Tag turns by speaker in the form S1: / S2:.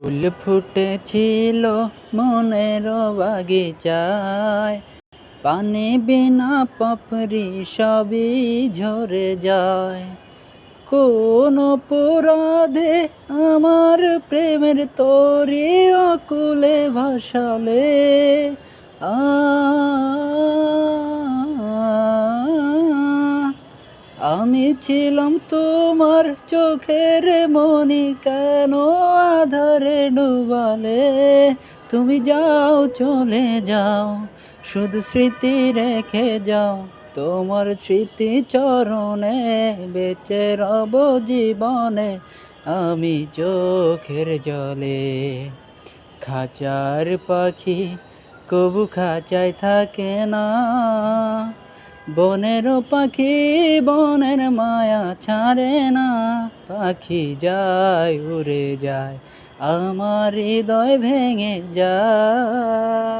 S1: ফুল ফুটেছিল মনের বাগিচায়, পানি বিনা পাপড়ি সবই ঝরে যায়। কোন অপরাধে আমার প্রেমের তরি অকুলে ভাসালে, আ আমি ছিলাম তোমার চোখের মনি, কেন আধারে ডুবালে? তুমি যাও, চলে যাও, শুধু স্মৃতি রেখে যাও। তোমার স্মৃতি চরণে বেঁচে রব জীবনে আমি চোখের জলে। খাঁচার পাখি কবু খাঁচায় থাকে না, বনের পাখি বনের মায়া ছাড়ে না। পাখি যায় উড়ে যায়, আমার হৃদয় ভেঙে যায়।